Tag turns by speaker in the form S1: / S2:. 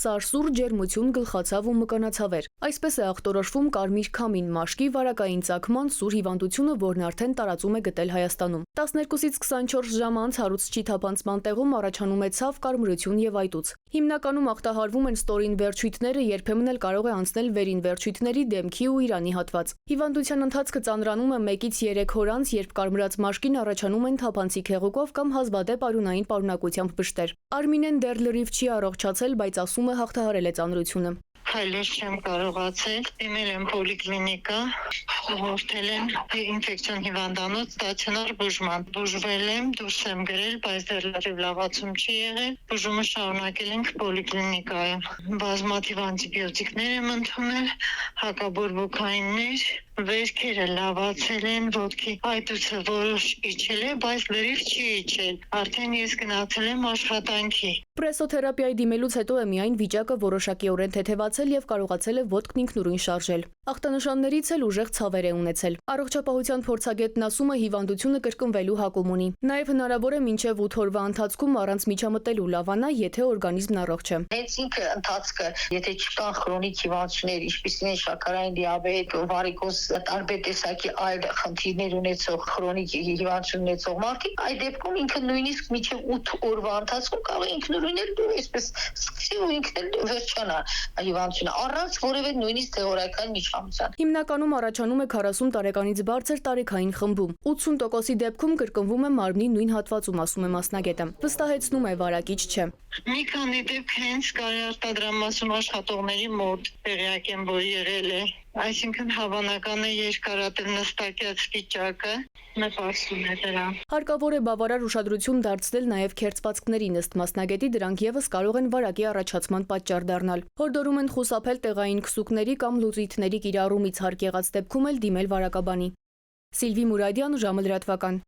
S1: սարսուռ, ջերմություն, գլխացավ ու մկանացավեր։ Այսպես է ախտորոշվում կարմիր քամին մաշկի վարակային ծագման սուր հիվանդությունը, որն արդեն տարածում է գտել Հայաստանում։ 12-ից 24 ժամ անց հարուցչի թափանցման տեղում առաջանում է ցավ, կարմրություն եւ այտուց։ Հիմնականում ախտահարվում են ստորին վերջույթները, երբեմն էլ կարող է անցնել վերին վերջույթների, դեմքի ու իրանի հատված։ Հիվանդության ընթացքը ծանրանում է 1-ից 3 օր անց, երբ կարմրած մաշկին առաջանում են թափանցիկ հեղուկով կամ հազվադեպ արյունային պարունակությամբ վշտեր։ Արմինեն դեռ լրիվ չի առողջացել, բայց ասում է հաղթահարել է ծանրությունը։
S2: Հայլեր չեմ կարողացել, դիմել եմ պոլիկլինիկա, ուղղորդել են ինֆեկցիոն հիվանդանոց ստացիոնար բուժման։ Բուժվել եմ, դուրս եմ գրել, բայց դեռ լրիվ լավացում չի եղել։ Բուժումը շարունակել ենք պոլիկլինիկայում։ Բազմաթիվ անտիբիոտիկներ եմ ընդունել, հակաբորբոքայիններ, վերքերը լավացել են, ոտքի այտուցը որոշ իջել է, բայց լրիվ չի իջել։ Արդեն ես գնացել եմ աշխատանքի։
S1: Պրեսոթերապիայի դիմելուց հետո է միայն վիճակը որոշակիորեն թեթևացել եւ կարողացել է ոտքն ինքնուրույն շարժել։ Ախտանշաններից էլ ուժեղ ցավեր է ունեցել։ Առողջապահության փորձագետն ասում է հիվանդությունը կրկնվելու հակում ունի։ Նաեւ հնարավոր է մինչեւ 8 օրվա ընթացքում առանց միջամտելու լավանա, եթե օրգանիզմն առողջ է։
S3: Հենց ինքը ընթացքը, եթե չկան քրոնիկ հիվանդություններ, ինչպիսին են շաքարային դիաբետ, վարիկոզ, տարբեր տեսակի այլ խնդիրներ ունեցող քրոնիկ հիվանդություն ունեցող մարդիկ, այդ դեպքում ինքը նույնիսկ մինչև 8 օրվա ընթացքում կարող է ինքնուրույն էլ այսպես սկսի ու ինքն էլ վերջանա հիվանդությունը առանց որևէ նույնիսկ թեորիական միջամտության։
S1: Հիմնականում առաջանում է 40 տարեկանից բարձր տարեքային խմբում։ 80%-ի դեպքում կրկնվում է մարմնի նույն հատվածում, ասում է մասնագետը։ Վստահեցնում է վարակիչ չէ։
S2: Մի քանի դեպք հենց կարի արտադրամասում աշխատողների մոտ տեղյակ եմ, որ եղել է։ Այսինքն հավանական է երկարատև նստակյաց վիճակը նպաստում է դրան։
S1: Հարկավոր է բավարար ուշադրություն դարձնել նաև քերծվածքներին, ըստ մասնագետի դրանք եւս կարող են վարակի առաջացման պատճառ դառնալ։ Հորդորում են խուսափել տեղային քսուկների կամ լուծույթների կիրառումից, հարկ եղած դեպքում էլ դիմել վարակաբանի։ Սիլվի Մուրադյան, ժամը լրատվական։